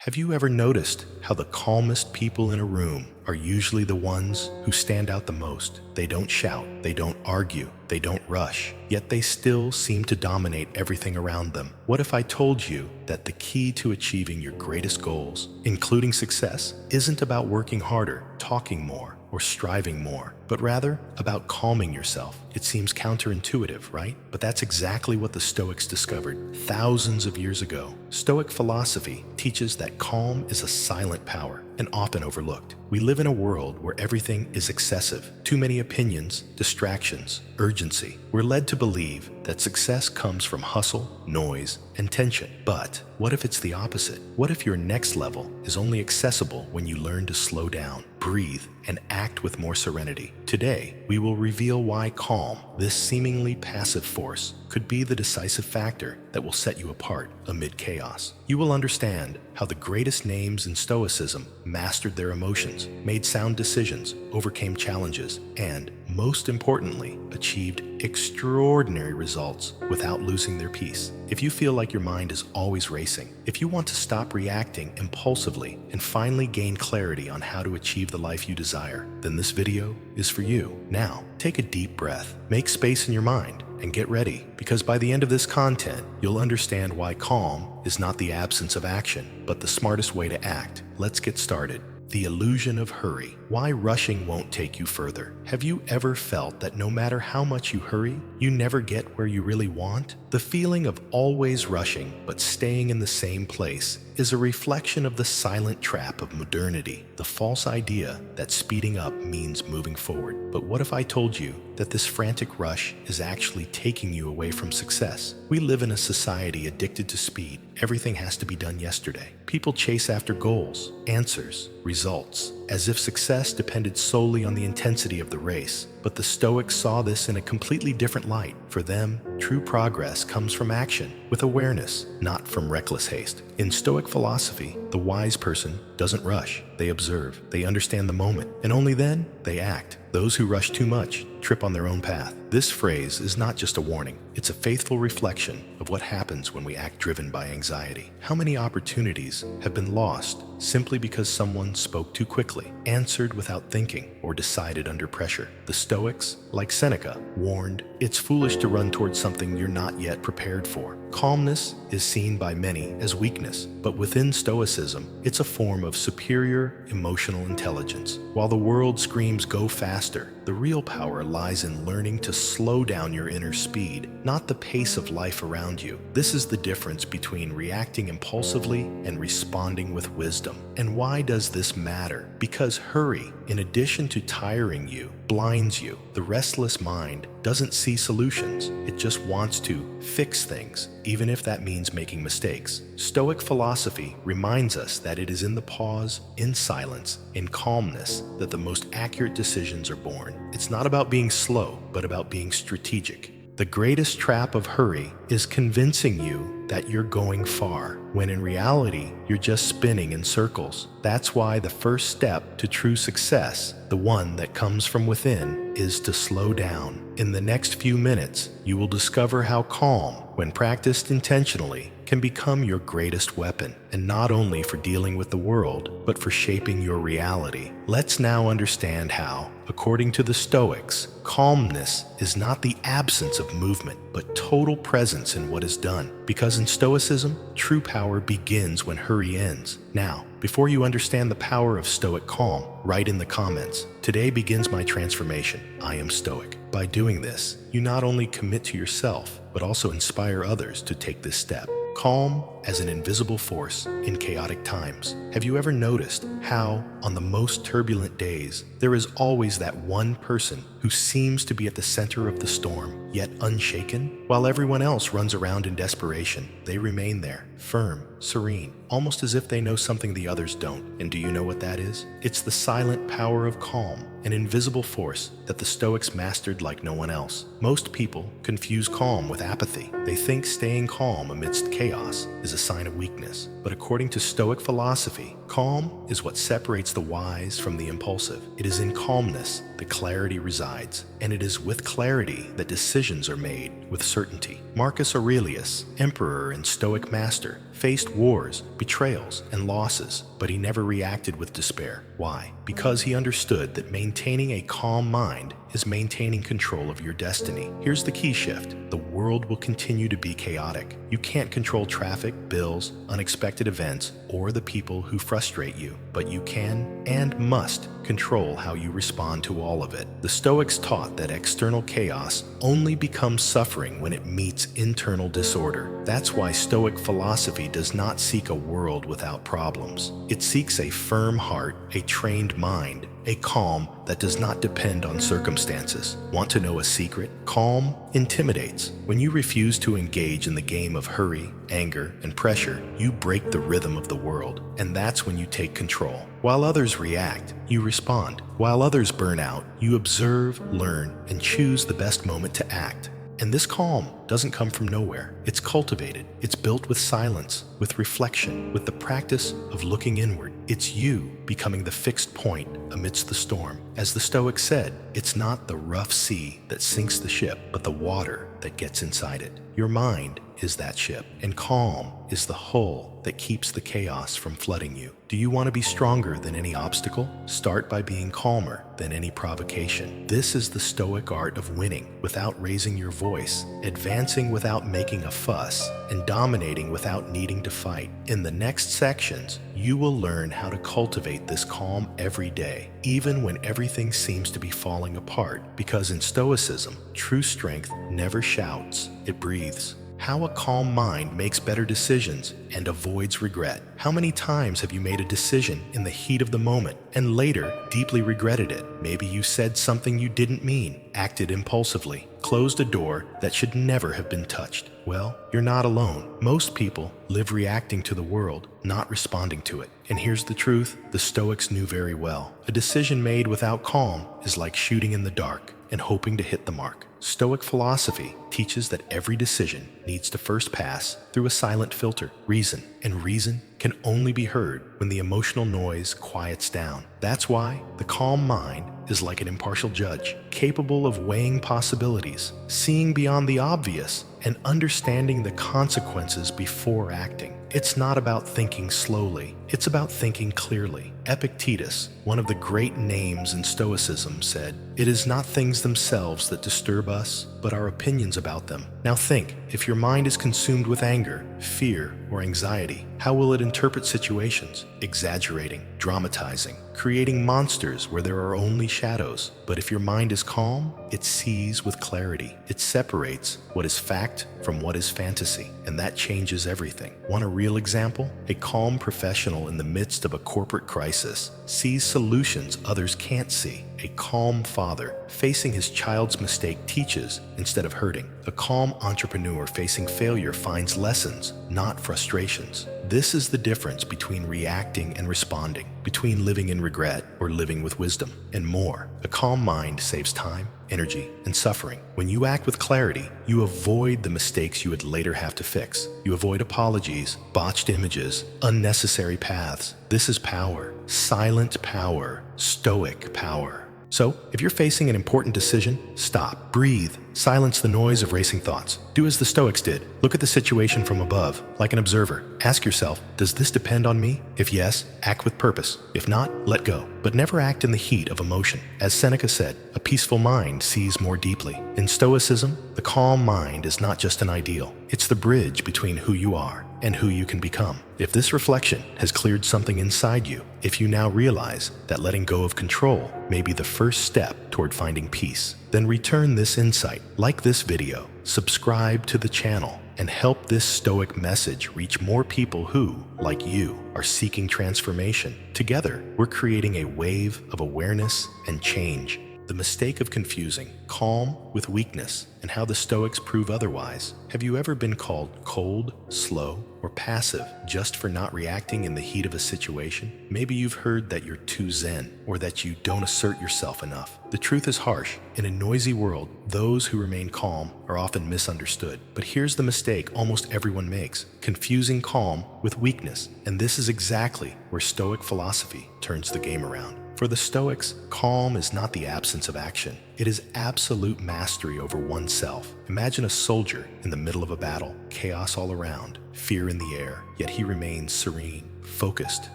Have you ever noticed how the calmest people in a room are usually the ones who stand out the most? They don't shout, they don't argue, they don't rush, yet they still seem to dominate everything around them. What if I told you that the key to achieving your greatest goals, including success, isn't about working harder, talking more, or striving more, but rather about calming yourself? It seems counterintuitive, right? But that's exactly what the Stoics discovered thousands of years ago. Stoic philosophy teaches that calm is a silent power and often overlooked. We live in a world where everything is excessive. Too many opinions, distractions, urgency. We're led to believe that success comes from hustle, noise, and tension. But what if it's the opposite? What if your next level is only accessible when you learn to slow down, breathe, and act with more serenity? Today, we will reveal why calm, this seemingly passive force, could be the decisive factor that will set you apart amid chaos. You will understand how the greatest names in Stoicism mastered their emotions, made sound decisions, overcame challenges, and, most importantly, achieved extraordinary results without losing their peace. If you feel like your mind is always racing, if you want to stop reacting impulsively and finally gain clarity on how to achieve the life you desire, then this video is for you. Now, take a deep breath, make space in your mind, and get ready, because by the end of this content, you'll understand why calm is not the absence of action, but the smartest way to act. Let's get started. The illusion of hurry. Why rushing won't take you further. Have you ever felt that no matter how much you hurry, you never get where you really want? The feeling of always rushing but staying in the same place is a reflection of the silent trap of modernity, the false idea that speeding up means moving forward. But what if I told you that this frantic rush is actually taking you away from success? We live in a society addicted to speed. Everything has to be done yesterday. People chase after goals, answers, results, as if success depended solely on the intensity of the race. But the Stoics saw this in a completely different light. For them, true progress comes from action, with awareness, not from reckless haste. In Stoic philosophy, the wise person doesn't rush. They observe, they understand the moment, and only then they act. Those who rush too much trip on their own path. This phrase is not just a warning, it's a faithful reflection of what happens when we act driven by anxiety. How many opportunities have been lost simply because someone spoke too quickly, answered without thinking, or decided under pressure? The Stoics, like Seneca, warned, it's foolish to run towards something you're not yet prepared for. Calmness is seen by many as weakness, but within Stoicism, it's a form of superior emotional intelligence. While the world screams go faster, the real power lies in learning to slow down your inner speed, not the pace of life around you. This is the difference between reacting impulsively and responding with wisdom. And why does this matter? Because hurry, in addition to tiring you, blinds you. The restless mind doesn't see solutions. It just wants to fix things, even if that means making mistakes. Stoic philosophy reminds us that it is in the pause, in silence, in calmness that the most accurate decisions are born. It's not about being slow, but about being strategic. The greatest trap of hurry is convincing you that you're going far, when in reality, you're just spinning in circles. That's why the first step to true success, the one that comes from within, is to slow down. In the next few minutes, you will discover how calm, when practiced intentionally, can become your greatest weapon, and not only for dealing with the world, but for shaping your reality. Let's now understand how, according to the Stoics, calmness is not the absence of movement, but total presence in what is done. Because in Stoicism, true power begins when hurry ends. Now, before you understand the power of Stoic calm, write in the comments, "Today begins my transformation. I am Stoic." By doing this, you not only commit to yourself, but also inspire others to take this step. Calm as an invisible force in chaotic times. Have you ever noticed how, on the most turbulent days, there is always that one person who seems to be at the center of the storm, yet unshaken? While everyone else runs around in desperation, they remain there, firm, serene, almost as if they know something the others don't. And do you know what that is? It's the silent power of calm, an invisible force that the Stoics mastered like no one else. Most people confuse calm with apathy. They think staying calm amidst chaos is a sign of weakness. But according to Stoic philosophy, calm is what separates the wise from the impulsive. It is in calmness that clarity resides, and it is with clarity that decisions are made, with certainty. Marcus Aurelius, emperor and Stoic master, faced wars, betrayals, and losses, but he never reacted with despair. Why? Because he understood that maintaining a calm mind is maintaining control of your destiny. Here's the key shift. The world will continue to be chaotic. You can't control traffic, bills, unexpected events, or the people who frustrate you, but you can and must control how you respond to all of it. The Stoics taught that external chaos only becomes suffering when it meets internal disorder. That's why Stoic philosophy does not seek a world without problems. It seeks a firm heart, a trained mind, a calm that does not depend on circumstances. Want to know a secret? Calm intimidates. When you refuse to engage in the game of hurry, anger, and pressure, you break the rhythm of the world, and that's when you take control. While others react, you respond. While others burn out, you observe, learn, and choose the best moment to act. And this calm doesn't come from nowhere. It's cultivated. It's built with silence, with reflection, with the practice of looking inward. It's you becoming the fixed point amidst the storm. As the Stoics said, it's not the rough sea that sinks the ship, but the water that gets inside it. Your mind is that ship, and calm is the hull that keeps the chaos from flooding you. Do you want to be stronger than any obstacle? Start by being calmer than any provocation. This is the Stoic art of winning without raising your voice, advancing without making a fuss, and dominating without needing to fight. In the next sections, you will learn how to cultivate this calm every day, even when everything seems to be falling apart, because in Stoicism, true strength never shouts, it breathes. How a calm mind makes better decisions and avoids regret. How many times have you made a decision in the heat of the moment and later deeply regretted it? Maybe you said something you didn't mean, acted impulsively, closed a door that should never have been touched. Well, you're not alone. Most people live reacting to the world, not responding to it. And here's the truth the Stoics knew very well. A decision made without calm is like shooting in the dark and hoping to hit the mark. Stoic philosophy teaches that every decision needs to first pass through a silent filter, reason, and reason can only be heard when the emotional noise quiets down. That's why the calm mind is like an impartial judge, capable of weighing possibilities, seeing beyond the obvious, and understanding the consequences before acting. It's not about thinking slowly, it's about thinking clearly. Epictetus, one of the great names in Stoicism, said, "It is not things themselves that disturb us, but our opinions about them." Now think, if your mind is consumed with anger, fear, or anxiety, how will it interpret situations? Exaggerating, dramatizing, creating monsters where there are only shadows. But if your mind is calm, it sees with clarity. It separates what is fact from what is fantasy, and that changes everything. Want a real example? A calm professional in the midst of a corporate crisis sees solutions others can't see. A calm father facing his child's mistake teaches instead of hurting. A calm entrepreneur facing failure finds lessons, not frustrations. This is the difference between reacting and responding, between living in regret or living with wisdom, and more. A calm mind saves time, energy, and suffering. When you act with clarity, you avoid the mistakes you would later have to fix. You avoid apologies, botched images, unnecessary paths. This is power, silent power, Stoic power. So, if you're facing an important decision, stop, breathe, silence the noise of racing thoughts. Do as the Stoics did. Look at the situation from above, like an observer. Ask yourself, does this depend on me? If yes, act with purpose. If not, let go. But never act in the heat of emotion. As Seneca said, a peaceful mind sees more deeply. In Stoicism, the calm mind is not just an ideal. It's the bridge between who you are and who you can become. If this reflection has cleared something inside you, if you now realize that letting go of control may be the first step toward finding peace, then return this insight, like this video, subscribe to the channel, and help this Stoic message reach more people who, like you, are seeking transformation. Together, we're creating a wave of awareness and change. The mistake of confusing calm with weakness and how the Stoics prove otherwise. Have you ever been called cold, slow, or passive just for not reacting in the heat of a situation? Maybe you've heard that you're too zen or that you don't assert yourself enough. The truth is harsh. In a noisy world, those who remain calm are often misunderstood. But here's the mistake almost everyone makes: confusing calm with weakness. And this is exactly where Stoic philosophy turns the game around. For the Stoics, calm is not the absence of action. It is absolute mastery over oneself. Imagine a soldier in the middle of a battle, chaos all around, fear in the air, yet he remains serene, focused,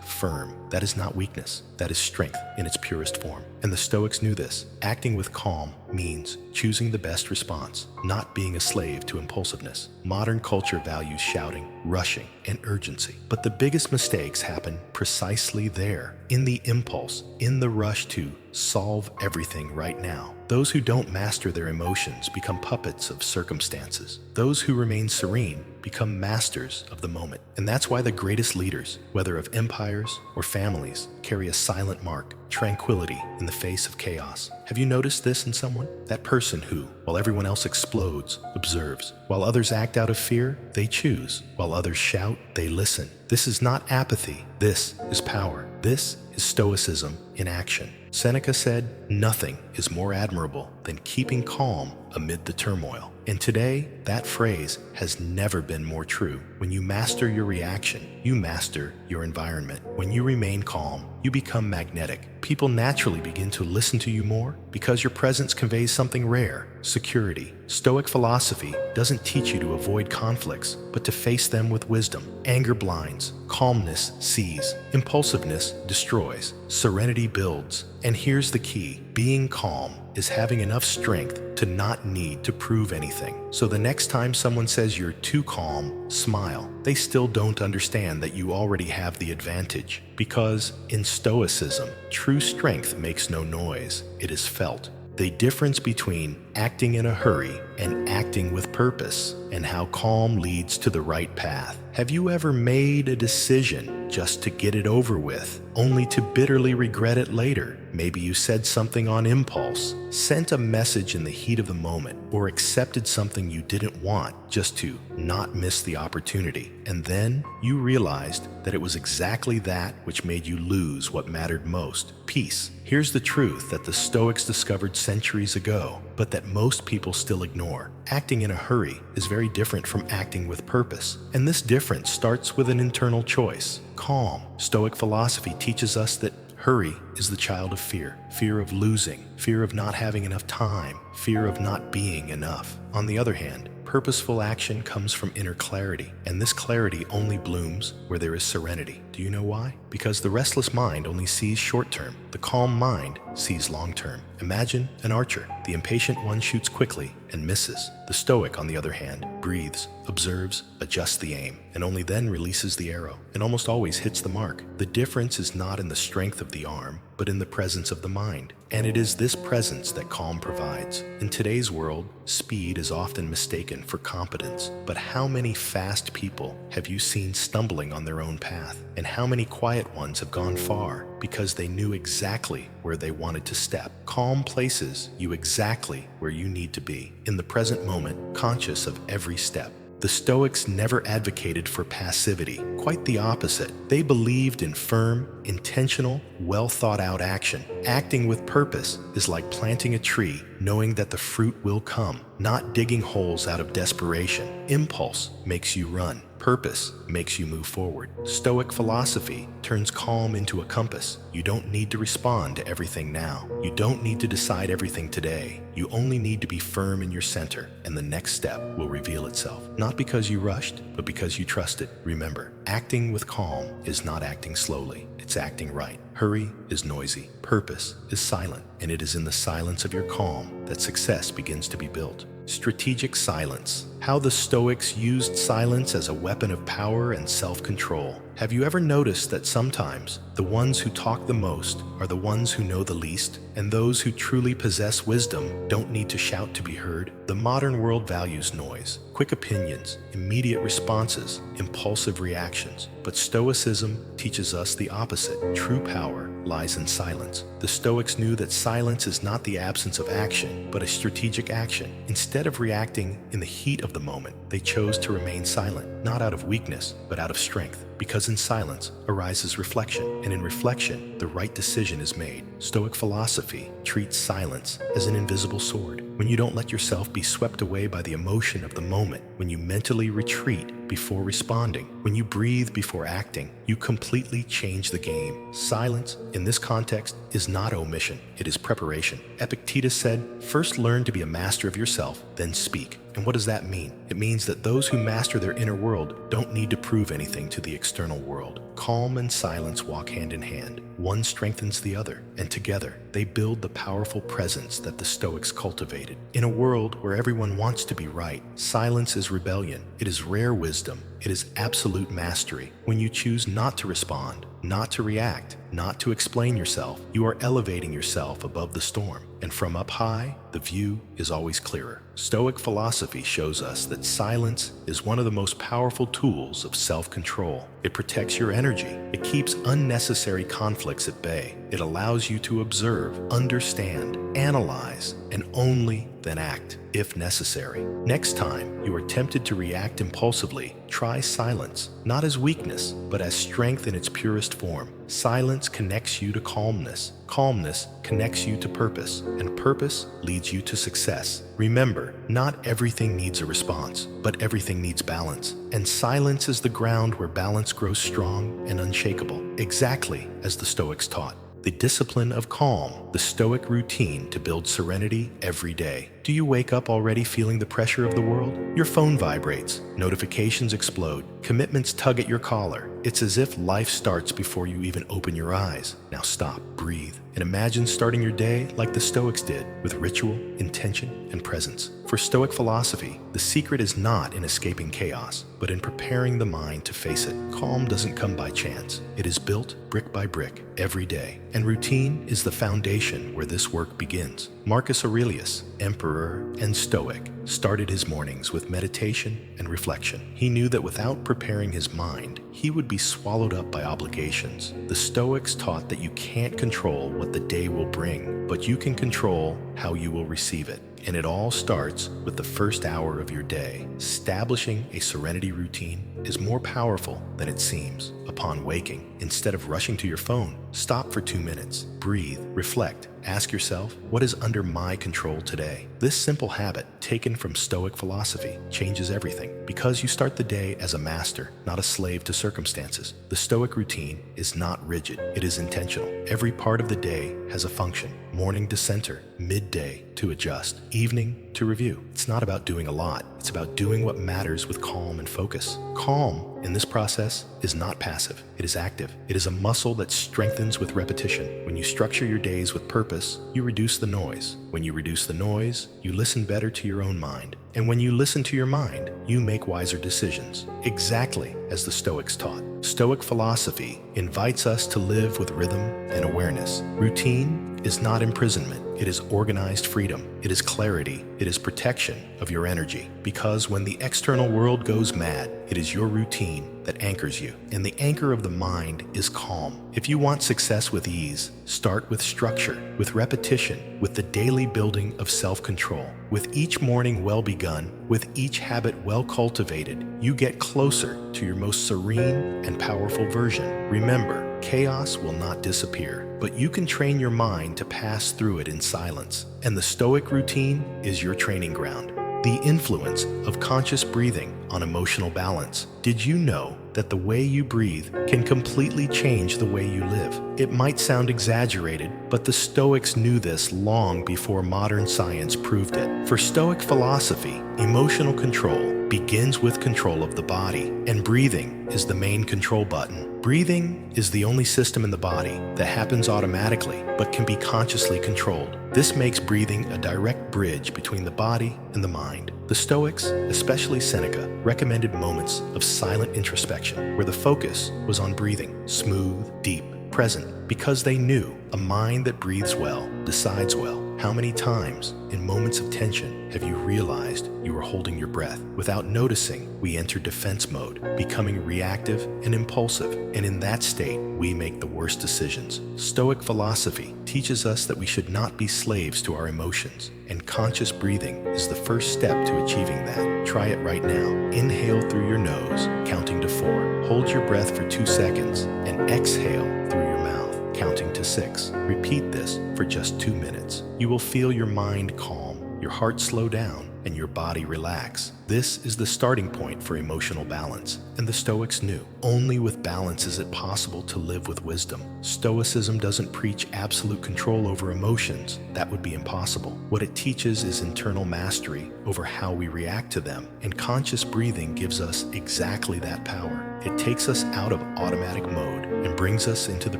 firm. That is not weakness. That is strength in its purest form. And the Stoics knew this. Acting with calm means choosing the best response, not being a slave to impulsiveness. Modern culture values shouting, rushing, and urgency. But the biggest mistakes happen precisely there, in the impulse, in the rush to solve everything right now. Those who don't master their emotions become puppets of circumstances. Those who remain serene become masters of the moment. And that's why the greatest leaders, whether of empires or families, carry a silent mark, tranquility in the face of chaos. Have you noticed this in someone? That person who, while everyone else explodes, observes. While others act out of fear, they choose. While others shout, they listen. This is not apathy. This is power. This is Stoicism in action. Seneca said, "Nothing is more admirable than keeping calm amid the turmoil." And today, that phrase has never been more true. When you master your reaction, you master your environment. When you remain calm, you become magnetic. People naturally begin to listen to you more because your presence conveys something rare: security. Stoic philosophy doesn't teach you to avoid conflicts, but to face them with wisdom. Anger blinds, calmness sees, impulsiveness destroys, serenity builds. And here's the key: being calm is having enough strength to not need to prove anything. So the next time someone says you're too calm, smile. They still don't understand that you already have the advantage. Because in Stoicism, true strength makes no noise, it is felt. The difference between acting in a hurry and acting with purpose, and how calm leads to the right path. Have you ever made a decision just to get it over with, only to bitterly regret it later? Maybe you said something on impulse, sent a message in the heat of the moment, or accepted something you didn't want just to not miss the opportunity. And then you realized that it was exactly that which made you lose what mattered most: peace. Here's the truth that the Stoics discovered centuries ago, but that most people still ignore. Acting in a hurry is very different from acting with purpose. And this difference starts with an internal choice: calm. Stoic philosophy teaches us that hurry is the child of fear. Fear of losing, fear of not having enough time, fear of not being enough. On the other hand, purposeful action comes from inner clarity, and this clarity only blooms where there is serenity. Do you know why? Because the restless mind only sees short-term. The calm mind sees long-term. Imagine an archer. The impatient one shoots quickly and misses. The Stoic, on the other hand, breathes, observes, adjusts the aim, and only then releases the arrow, and almost always hits the mark. The difference is not in the strength of the arm, but in the presence of the mind. And it is this presence that calm provides. In today's world, speed is often mistaken for competence. But how many fast people have you seen stumbling on their own path? And how many quiet ones have gone far because they knew exactly where they wanted to step? Calm places you exactly where you need to be, in the present moment, conscious of every step. The Stoics never advocated for passivity. Quite the opposite. They believed in firm, intentional, well-thought-out action. Acting with purpose is like planting a tree, knowing that the fruit will come, not digging holes out of desperation. Impulse makes you run. Purpose makes you move forward. Stoic philosophy turns calm into a compass. You don't need to respond to everything now. You don't need to decide everything today. You only need to be firm in your center, and the next step will reveal itself. Not because you rushed, but because you trusted. Remember, acting with calm is not acting slowly. It's acting right. Hurry is noisy. Purpose is silent. And it is in the silence of your calm that success begins to be built. Strategic silence. How the Stoics used silence as a weapon of power and self-control. Have you ever noticed that sometimes the ones who talk the most are the ones who know the least? And those who truly possess wisdom don't need to shout to be heard? The modern world values noise, quick opinions, immediate responses, impulsive reactions. But Stoicism teaches us the opposite. True power lies in silence. The Stoics knew that silence is not the absence of action, but a strategic action. Instead of reacting in the heat of the moment, they chose to remain silent, not out of weakness, but out of strength. Because in silence arises reflection, and in reflection, the right decision is made. Stoic philosophy treats silence as an invisible sword. When you don't let yourself be swept away by the emotion of the moment, when you mentally retreat before responding, when you breathe before acting, you completely change the game. Silence, in this context, is not omission, it is preparation. Epictetus said, "First learn to be a master of yourself, then speak." And what does that mean? It means that those who master their inner world don't need to prove anything to the external world. Calm and silence walk hand in hand. One strengthens the other, and together they build the powerful presence that the Stoics cultivated. In a world where everyone wants to be right, silence is rebellion. It is rare wisdom. It is absolute mastery. When you choose not to respond, not to react, not to explain yourself, you are elevating yourself above the storm. And from up high, the view is always clearer. Stoic philosophy shows us that silence is one of the most powerful tools of self-control. It protects your energy. It keeps unnecessary conflicts at bay. It allows you to observe, understand, analyze, and only then act, if necessary. Next time you are tempted to react impulsively, try silence, not as weakness, but as strength in its purest form. Silence connects you to calmness. Calmness connects you to purpose, and purpose leads you to success. Remember, not everything needs a response, but everything needs balance. And silence is the ground where balance grows strong and unshakable, exactly as the Stoics taught. The discipline of calm, the Stoic routine to build serenity every day. Do you wake up already feeling the pressure of the world? Your phone vibrates, notifications explode, commitments tug at your collar. It's as if life starts before you even open your eyes. Now stop, breathe, and imagine starting your day like the Stoics did, with ritual, intention, and presence. For Stoic philosophy, the secret is not in escaping chaos, but in preparing the mind to face it. Calm doesn't come by chance. It is built brick by brick every day, and routine is the foundation where this work begins. Marcus Aurelius, emperor and Stoic, started his mornings with meditation and reflection. He knew that without preparing his mind, he would be swallowed up by obligations. The Stoics taught that you can't control what the day will bring, but you can control how you will receive it. And it all starts with the first hour of your day. Establishing a serenity routine is more powerful than it seems. Upon waking, instead of rushing to your phone, stop for 2 minutes, breathe, reflect, ask yourself, what is under my control today? This simple habit, taken from Stoic philosophy, changes everything, because you start the day as a master, not a slave to circumstances. The Stoic routine is not rigid, it is intentional. Every part of the day has a function. Morning to center, midday to adjust, evening to review. It's not about doing a lot, it's about doing what matters with calm and focus. Calm, in this process, is not passive, it is active. It is a muscle that strengthens with repetition. When you structure your days with purpose, you reduce the noise. When you reduce the noise, you listen better to your own mind. And when you listen to your mind, you make wiser decisions, exactly as the Stoics taught. Stoic philosophy invites us to live with rhythm and awareness. Routine is not imprisonment, it is organized freedom. It is clarity, it is protection of your energy. Because when the external world goes mad, it is your routine that anchors you. And the anchor of the mind is calm. If you want success with ease, start with structure, with repetition, with the daily building of self-control. With each morning well begun, with each habit well cultivated, you get closer to your most serene and powerful version. Remember, chaos will not disappear, but you can train your mind to pass through it in silence. And the Stoic routine is your training ground. The influence of conscious breathing on emotional balance. Did you know that the way you breathe can completely change the way you live? It might sound exaggerated, but the Stoics knew this long before modern science proved it. For Stoic philosophy, emotional control begins with control of the body, and breathing is the main control button. Breathing is the only system in the body that happens automatically but can be consciously controlled. This makes breathing a direct bridge between the body and the mind. The Stoics, especially Seneca, recommended moments of silent introspection where the focus was on breathing, smooth, deep, present, because they knew a mind that breathes well decides well. How many times, in moments of tension, have you realized you were holding your breath? Without noticing, we enter defense mode, becoming reactive and impulsive, and in that state, we make the worst decisions. Stoic philosophy teaches us that we should not be slaves to our emotions, and conscious breathing is the first step to achieving that. Try it right now. Inhale through your nose, counting to 4. Hold your breath for 2 seconds, and exhale through your mouth, counting to 6. Repeat this for just 2 minutes. You will feel your mind calm, your heart slow down, and your body relax. This is the starting point for emotional balance, and the Stoics knew only with balance is it possible to live with wisdom. Stoicism doesn't preach absolute control over emotions. That would be impossible. What it teaches is internal mastery over how we react to them, and conscious breathing gives us exactly that power. It takes us out of automatic mode and brings us into the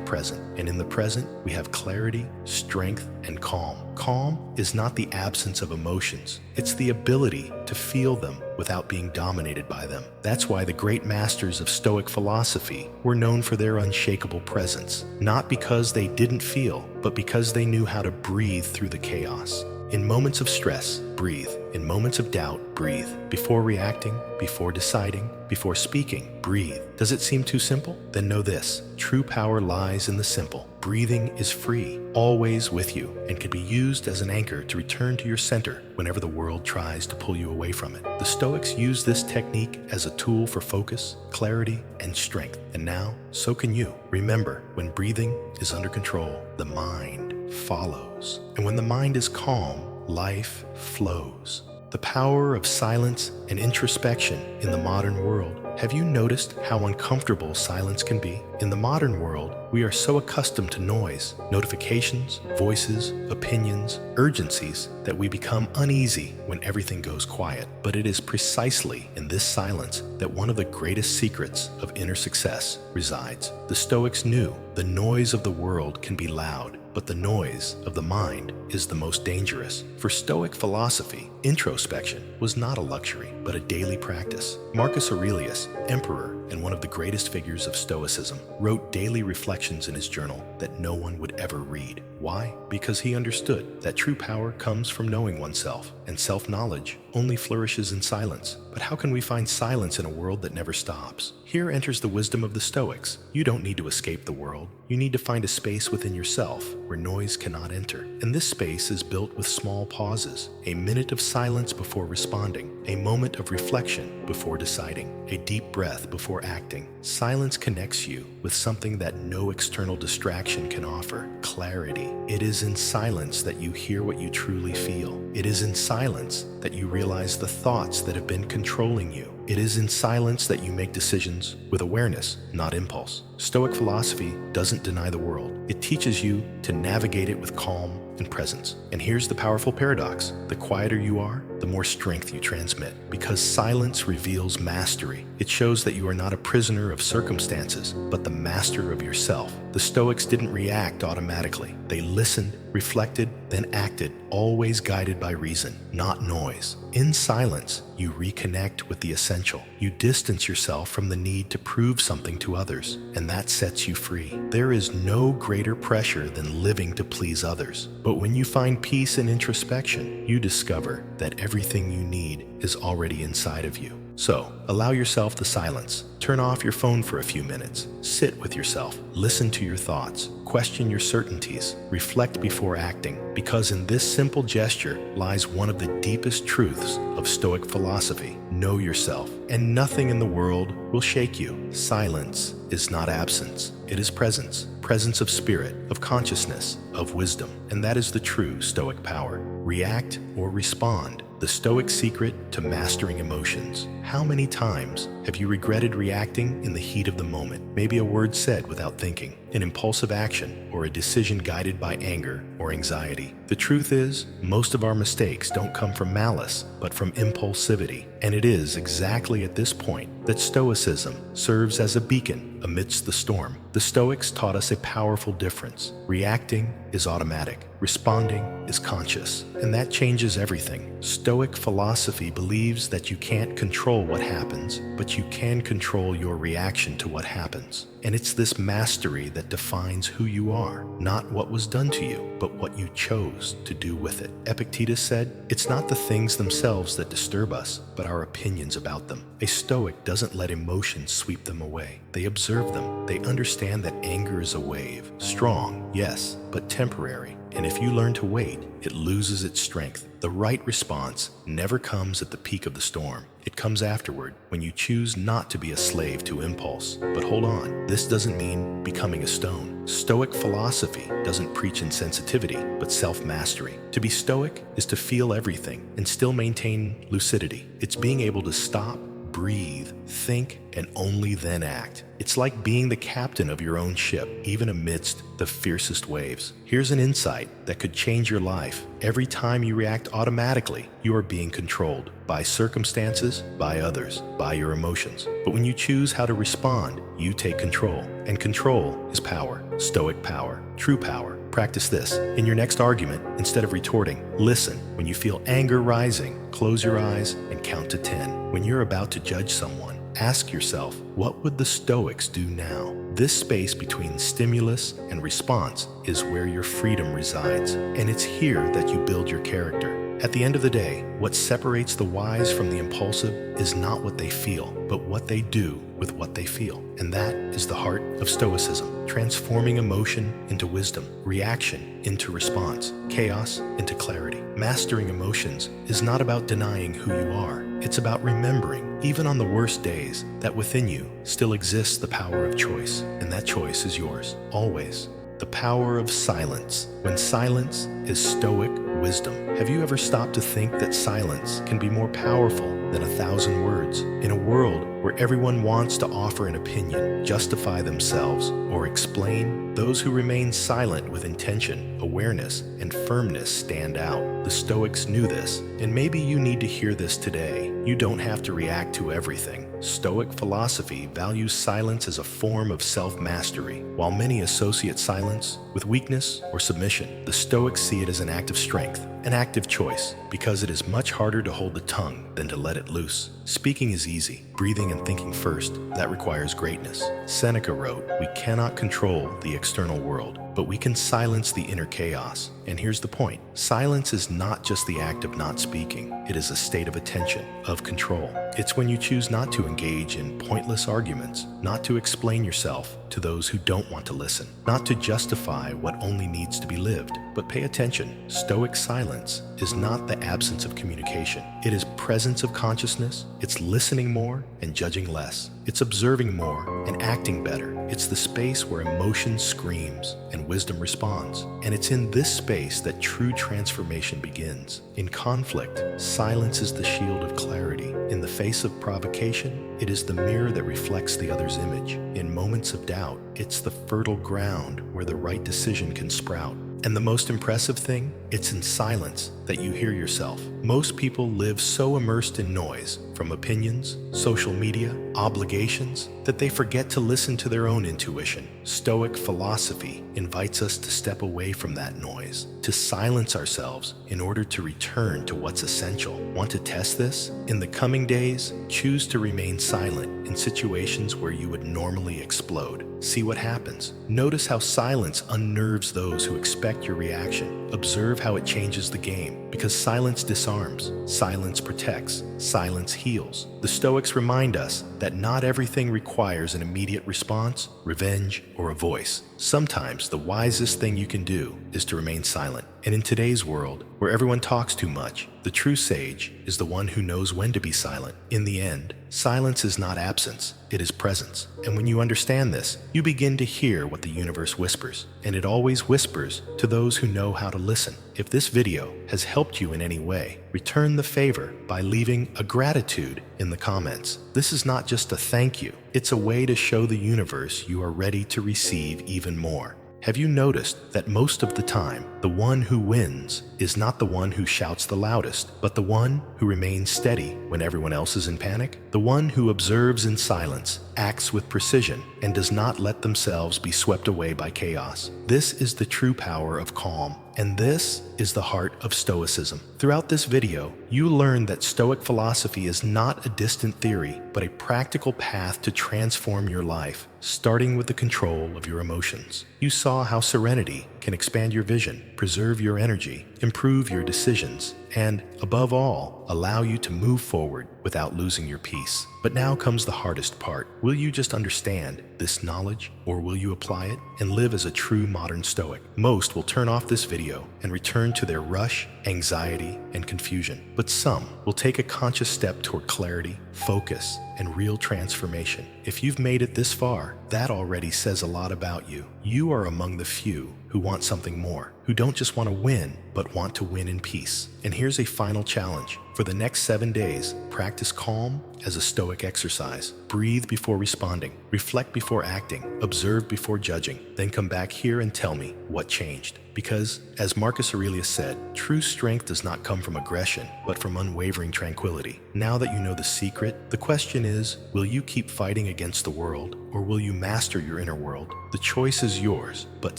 present. And in the present, we have clarity, strength, and calm. Calm is not the absence of emotions. It's the ability to feel them without being dominated by them. That's why the great masters of Stoic philosophy were known for their unshakable presence, not because they didn't feel, but because they knew how to breathe through the chaos. In moments of stress, breathe. In moments of doubt, breathe. Before reacting, before deciding, before speaking, breathe. Does it seem too simple? Then know this: true power lies in the simple. Breathing is free, always with you, and can be used as an anchor to return to your center whenever the world tries to pull you away from it. The Stoics use this technique as a tool for focus, clarity, and strength. And now, so can you. Remember, when breathing is under control, the mind follows. And when the mind is calm, life flows. The power of silence and introspection in the modern world. Have you noticed how uncomfortable silence can be? In the modern world, we are so accustomed to noise, notifications, voices, opinions, urgencies, that we become uneasy when everything goes quiet. But it is precisely in this silence that one of the greatest secrets of inner success resides. The Stoics knew the noise of the world can be loud, but the noise of the mind is the most dangerous. For Stoic philosophy, introspection was not a luxury, but a daily practice. Marcus Aurelius, emperor and one of the greatest figures of Stoicism, wrote daily reflections in his journal that no one would ever read. Why? Because he understood that true power comes from knowing oneself, and self-knowledge only flourishes in silence. But how can we find silence in a world that never stops? Here enters the wisdom of the Stoics. You don't need to escape the world. You need to find a space within yourself where noise cannot enter. And this space is built with small pauses, a minute of silence before responding, a moment of reflection before deciding, a deep breath before acting. Silence connects you with something that no external distraction can offer: clarity. It is in silence that you hear what you truly feel. It is in silence that you realize the thoughts that have been controlling you. It is in silence that you make decisions with awareness, not impulse. Stoic philosophy doesn't deny the world. It teaches you to navigate it with calm and presence. And here's the powerful paradox: the quieter you are, the more strength you transmit. Because silence reveals mastery. It shows that you are not a prisoner of circumstances, but the master of yourself. The Stoics didn't react automatically. They listened, reflected, then acted, always guided by reason, not noise. In silence, you reconnect with the essential. You distance yourself from the need to prove something to others, and that sets you free. There is no greater pressure than living to please others. But when you find peace in introspection, you discover that everything you need is already inside of you. So, allow yourself the silence. Turn off your phone for a few minutes. Sit with yourself. Listen to your thoughts. Question your certainties. Reflect before acting. Because in this simple gesture lies one of the deepest truths of Stoic philosophy. Know yourself, and nothing in the world will shake you. Silence is not absence. It is presence. Presence of spirit, of consciousness, of wisdom. And that is the true Stoic power. React or respond. The Stoic secret to mastering emotions. How many times have you regretted reacting in the heat of the moment? Maybe a word said without thinking, an impulsive action, or a decision guided by anger or anxiety. The truth is, most of our mistakes don't come from malice, but from impulsivity. And it is exactly at this point that Stoicism serves as a beacon amidst the storm. The Stoics taught us a powerful difference. Reacting is automatic. Responding is conscious, and that changes everything. Stoic philosophy believes that you can't control what happens, but you can control your reaction to what happens. And it's this mastery that defines who you are, not what was done to you, but what you chose to do with it. Epictetus said, "It's not the things themselves that disturb us, but our opinions about them." A Stoic doesn't let emotions sweep them away. They observe them. They understand that anger is a wave. Strong, yes, but temporary. And if you learn to wait, it loses its strength. The right response never comes at the peak of the storm. It comes afterward, when you choose not to be a slave to impulse. But hold on, this doesn't mean becoming a stone. Stoic philosophy doesn't preach insensitivity, but self-mastery. To be Stoic is to feel everything and still maintain lucidity. It's being able to stop, breathe, think, and only then act. It's like being the captain of your own ship, even amidst the fiercest waves. Here's an insight that could change your life. Every time you react automatically, you are being controlled by circumstances, by others, by your emotions. But when you choose how to respond, you take control. And control is power. Stoic power, true power. Practice this. In your next argument, instead of retorting, listen. When you feel anger rising, close your eyes and count to 10. When you're about to judge someone, ask yourself, what would the Stoics do now? This space between stimulus and response is where your freedom resides, and it's here that you build your character. At the end of the day, what separates the wise from the impulsive is not what they feel, but what they do with what they feel. And that is the heart of Stoicism, transforming emotion into wisdom, reaction into response, chaos into clarity. Mastering emotions is not about denying who you are. It's about remembering, even on the worst days, that within you still exists the power of choice, and that choice is yours, always. The power of silence. When silence is Stoic wisdom. Have you ever stopped to think that silence can be more powerful than 1,000 words? In a world where everyone wants to offer an opinion, justify themselves, or explain, those who remain silent with intention, awareness, and firmness stand out. The Stoics knew this, and maybe you need to hear this today. You don't have to react to everything. Stoic philosophy values silence as a form of self-mastery. While many associate silence with weakness or submission, the Stoics see it as an act of strength, an active choice, because it is much harder to hold the tongue than to let it loose. Speaking is easy. Breathing and thinking first, that requires greatness. Seneca wrote, "We cannot control the external world, but we can silence the inner chaos." And here's the point. Silence is not just the act of not speaking. It is a state of attention, of control. It's when you choose not to engage in pointless arguments, not to explain yourself to those who don't want to listen, not to justify what only needs to be lived, but pay attention. Stoic silence is not the absence of communication. It is presence of consciousness. It's listening more and judging less. It's observing more and acting better. It's the space where emotion screams and wisdom responds. And it's in this space that true transformation begins. In conflict, silence is the shield of clarity. In the face of provocation, it is the mirror that reflects the other's image. In moments of doubt, it's the fertile ground where the right decision can sprout. And the most impressive thing, it's in silence that you hear yourself. Most people live so immersed in noise, from opinions, social media, obligations, that they forget to listen to their own intuition. Stoic philosophy invites us to step away from that noise, to silence ourselves in order to return to what's essential. Want to test this? In the coming days, choose to remain silent in situations where you would normally explode. See what happens. Notice how silence unnerves those who expect your reaction. Observe how it changes the game, because silence disarms, silence protects, silence heals. The Stoics remind us that not everything requires an immediate response, revenge, or a voice. Sometimes the wisest thing you can do is to remain silent. And in today's world, where everyone talks too much, the true sage is the one who knows when to be silent. In the end, silence is not absence, it is presence. And when you understand this, you begin to hear what the universe whispers. And it always whispers to those who know how to listen. If this video has helped you in any way, return the favor by leaving a gratitude in the comments. This is not just a thank you, it's a way to show the universe you are ready to receive even more. Have you noticed that most of the time, the one who wins is not the one who shouts the loudest, but the one who remains steady when everyone else is in panic? The one who observes in silence, acts with precision, and does not let themselves be swept away by chaos. This is the true power of calm, and this is the heart of Stoicism. Throughout this video, you learn that Stoic philosophy is not a distant theory, but a practical path to transform your life, starting with the control of your emotions. You saw how serenity can expand your vision, preserve your energy, improve your decisions, and, above all, allow you to move forward without losing your peace. But now comes the hardest part. Will you just understand this knowledge, or will you apply it and live as a true modern Stoic? Most will turn off this video and return to their rush, anxiety, and confusion. But some will take a conscious step toward clarity, focus, and real transformation. If you've made it this far, that already says a lot about you. You are among the few who want something more, who don't just want to win, but want to win in peace. And here's a final challenge. For the next 7 days, practice calm as a Stoic exercise. Breathe before responding, reflect before acting, observe before judging, then come back here and tell me what changed. Because, as Marcus Aurelius said, true strength does not come from aggression, but from unwavering tranquility. Now that you know the secret, the question is, will you keep fighting against the world, or will you master your inner world? The choice is yours, but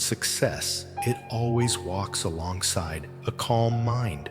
success, it always walks alongside a calm mind.